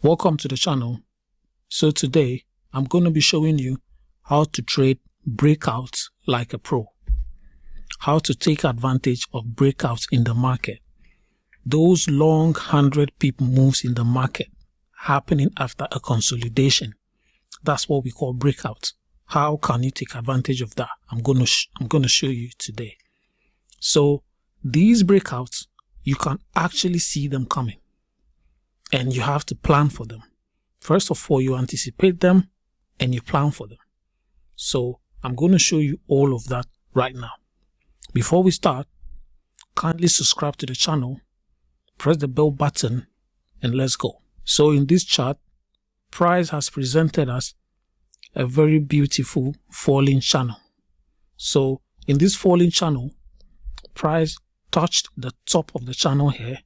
Welcome to the channel. So today I'm going to be showing you how to trade breakouts like a pro. How to take advantage of breakouts in the market. Those long 100 pip moves in the market happening after a consolidation. That's what we call breakouts. How can you take advantage of that? I'm going to show you today. So these breakouts, you can actually see them coming. And you have to plan for them. First of all, you anticipate them and you plan for them. So I'm going to show you all of that right now. Before we start, kindly subscribe to the channel, press the bell button, and let's go. So in this chart, price has presented us a very beautiful falling channel. So in this falling channel, price touched the top of the channel here,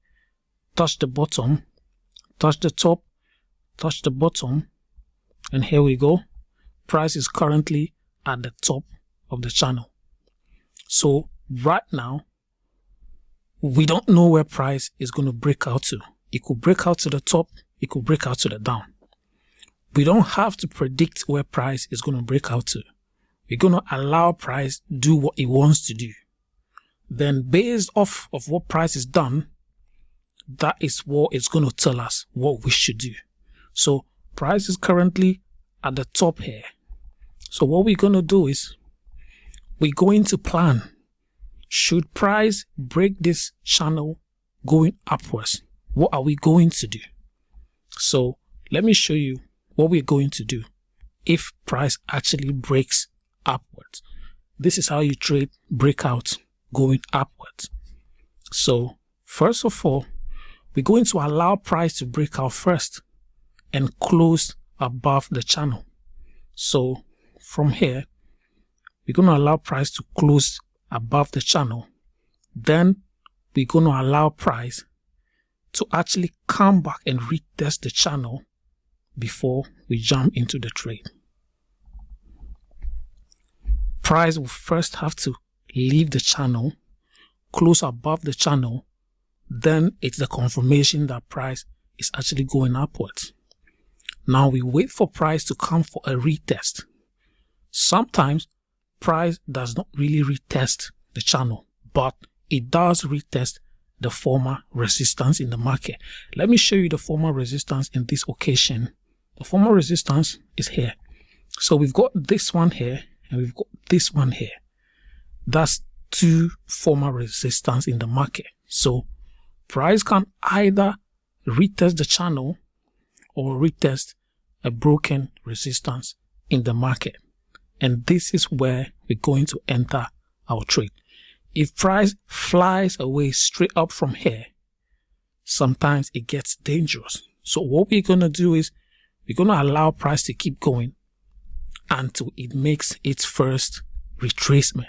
touched the bottom, touch the top, touch the bottom, and here we go. Price is currently at the top of the channel. So right now, we don't know where price is going to break out to. It could break out to the top, it could break out to the down. We don't have to predict where price is going to break out to. We're going to allow price do what it wants to do. Then based off of what price is done, that is what it's going to tell us what we should do. So price is currently at the top here. So what we're going to do is we're going to plan. Should price break this channel going upwards, what are we going to do? So let me show you what we're going to do if price actually breaks upwards. This is how you trade breakout going upwards. So first of all, we're going to allow price to break out first and close above the channel. So from here, we're going to allow price to close above the channel. Then we're going to allow price to actually come back and retest the channel before we jump into the trade. Price will first have to leave the channel, close above the channel. Then it's the confirmation that price is actually going upwards. Now we wait for price to come for a retest. Sometimes price does not really retest the channel, but it does retest the former resistance in the market. Let me show you the former resistance in this occasion. The former resistance is here. So we've got this one here and we've got this one here. That's two former resistance in the market. So price can either retest the channel or retest a broken resistance in the market. And this is where we're going to enter our trade. If price flies away straight up from here, sometimes it gets dangerous. So what we're going to do is we're going to allow price to keep going until it makes its first retracement.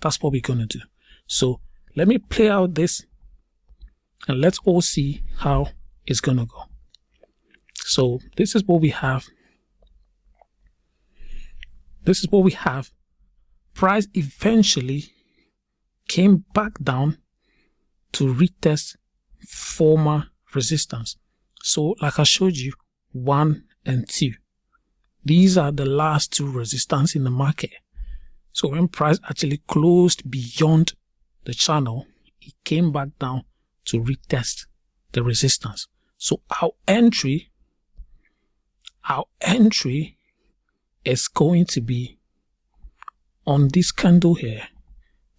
That's what we're going to do. So let me play out this and let's all see how it's going to go. So this is what we have. This is what we have. Price eventually came back down to retest former resistance. So like I showed you, 1 and 2. These are the last two resistance in the market. So when price actually closed beyond the channel, it came back down to retest the resistance. So our entry is going to be on this candle here,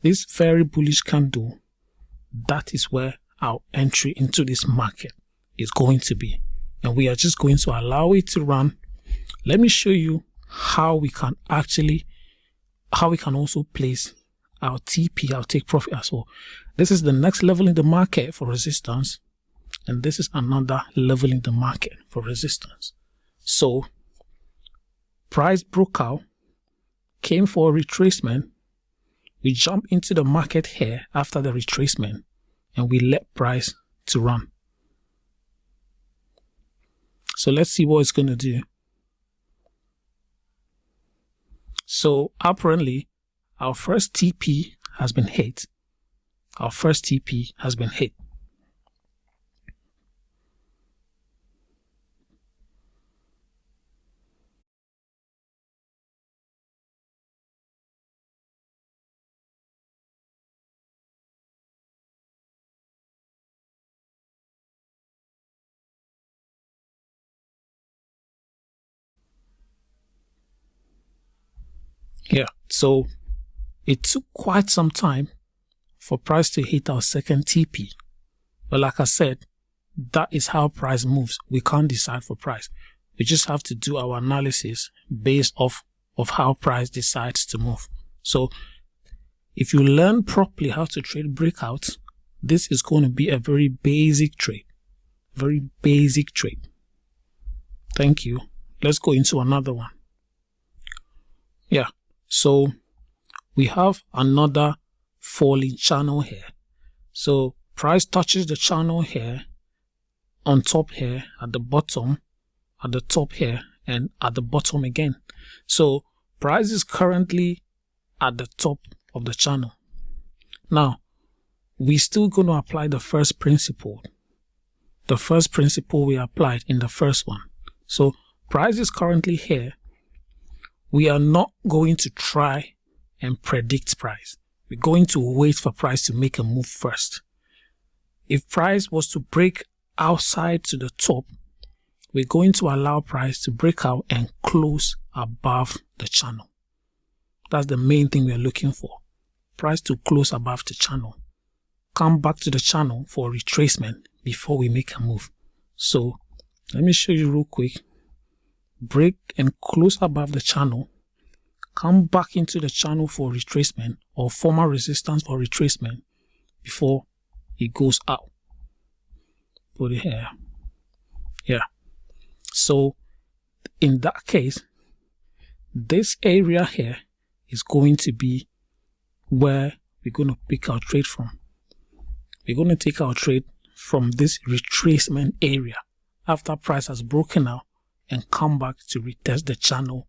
this very bullish candle. That is where our entry into this market is going to be, and we are just going to allow it to run. Let me show you how we can also place our TP, our take profit as well. This is the next level in the market for resistance, and this is another level in the market for resistance. So price broke out, came for a retracement. We jump into the market here after the retracement and we let price to run. So let's see what it's going to do. So apparently our first TP has been hit. Our first TP has been hit. Yeah, so it took quite some time for price to hit our second TP. But like I said, that is how price moves. We can't decide for price. We just have to do our analysis based off of how price decides to move. So if you learn properly how to trade breakouts, this is going to be a very basic trade. Very basic trade. Thank you. Let's go into another one. Yeah, so we have another falling channel here. So price touches the channel here, on top here, at the bottom, at the top here, and at the bottom again. So price is currently at the top of the channel. Now, we're still going to apply the first principle. The first principle we applied in the first one. So price is currently here. We are not going to try and predict price. We're going to wait for price to make a move first. If price was to break outside to the top, we're going to allow price to break out and close above the channel. That's the main thing we're looking for. Price to close above the channel. Come back to the channel for retracement before we make a move. So let me show you real quick. Break and close above the channel. Come back into the channel for retracement or former resistance for retracement before it goes out. Put it here. Yeah. So in that case, this area here is going to be where we're going to pick our trade from. We're going to take our trade from this retracement area after price has broken out and come back to retest the channel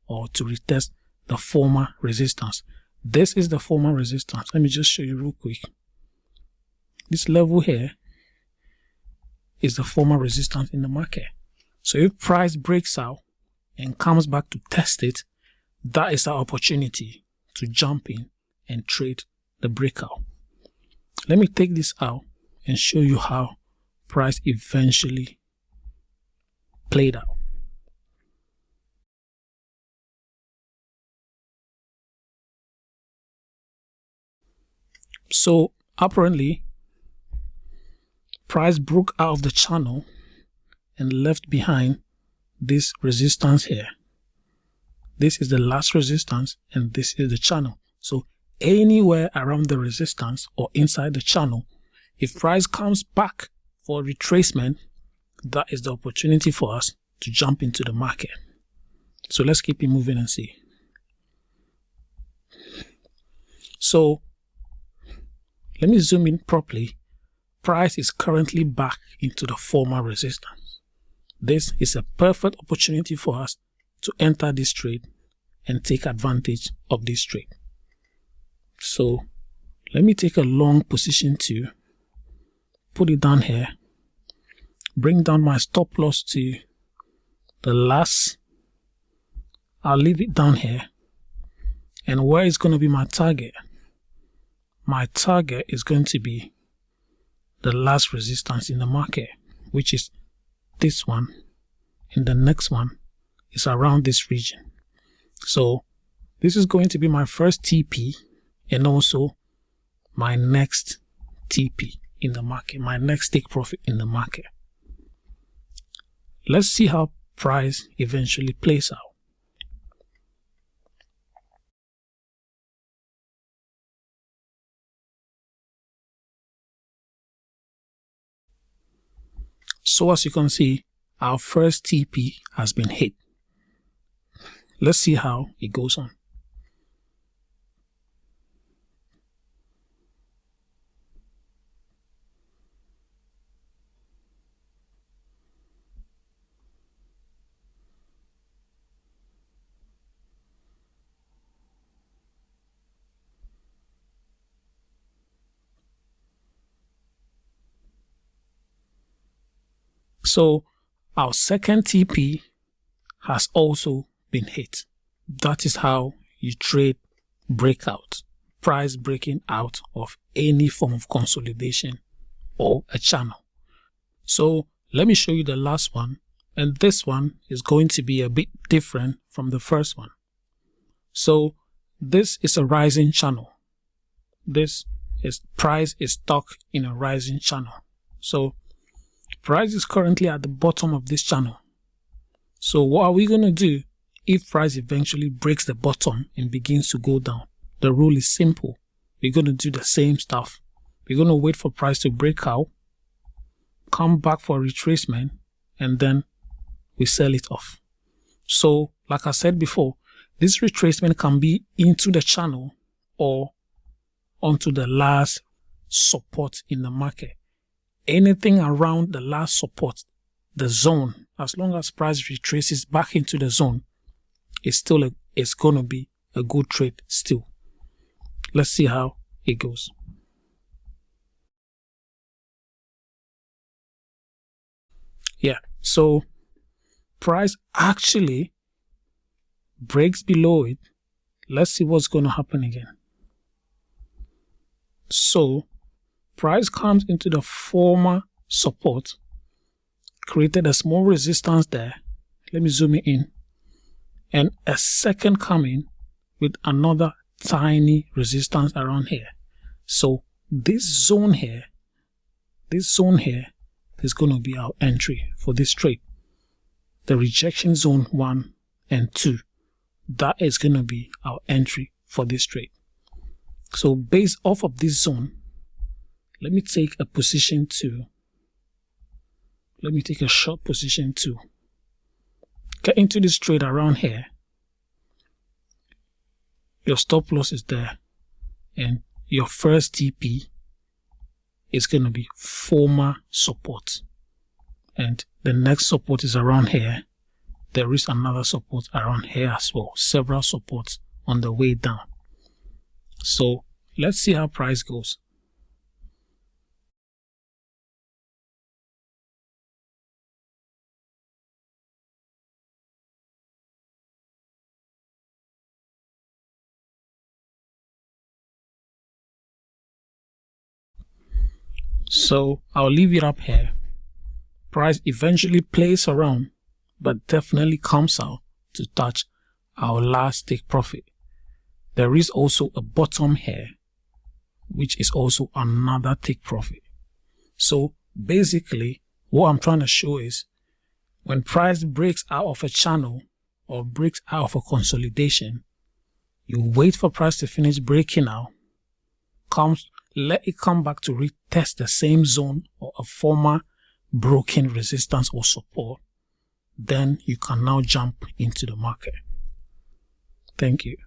or to retest the former resistance. This is the former resistance. Let me just show you real quick. This level here is the former resistance in the market. So if price breaks out and comes back to test it, that is our opportunity to jump in and trade the breakout. Let me take this out and show you how price eventually played out. So apparently, price broke out of the channel and left behind this resistance here. This is the last resistance and this is the channel. So anywhere around the resistance or inside the channel, if price comes back for retracement, that is the opportunity for us to jump into the market. So let's keep it moving and see. So let me zoom in properly. Price is currently back into the former resistance. This is a perfect opportunity for us to enter this trade and take advantage of this trade. So let me take a long position to put it down here, bring down my stop loss to the last. I'll leave it down here. And where is going to be my target? My target is going to be the last resistance in the market, which is this one, and the next one is around this region. So this is going to be my first TP and also my next TP in the market, my next take profit in the market. Let's see how price eventually plays out. So as you can see, our first TP has been hit. Let's see how it goes on. So our second TP has also been hit. That is how you trade breakout, price breaking out of any form of consolidation or a channel. So let me show you the last one, and this one is going to be a bit different from the first one. So this is a rising channel. This is price is stuck in a rising channel. So price is currently at the bottom of this channel. So what are we going to do if price eventually breaks the bottom and begins to go down? The rule is simple. We're going to do the same stuff. We're going to wait for price to break out, come back for retracement, and then we sell it off. So like I said before, this retracement can be into the channel or onto the last support in the market. Anything around the last support, the zone, as long as price retraces back into the zone, it's going to be a good trade still. Let's see how it goes. Yeah, so price actually breaks below it. Let's see what's going to happen again. So price comes into the former support, created a small resistance there. Let me zoom it in. And a second coming with another tiny resistance around here. So this zone here is going to be our entry for this trade. The rejection zone 1 and 2, that is going to be our entry for this trade. So based off of this zone, let me take a position 2. Let me take a short position 2. Get into this trade around here. Your stop loss is there, and your first TP is going to be former support, and the next support is around here. There is another support around here as well, several supports on the way down. So let's see how price goes. So I'll leave it up here. Price eventually plays around, but definitely comes out to touch our last take profit. There is also a bottom here, which is also another take profit. So basically what I'm trying to show is when price breaks out of a channel or breaks out of a consolidation, you wait for price to finish breaking out, let it come back to retest the same zone or a former broken resistance or support. Then you can now jump into the market. Thank you.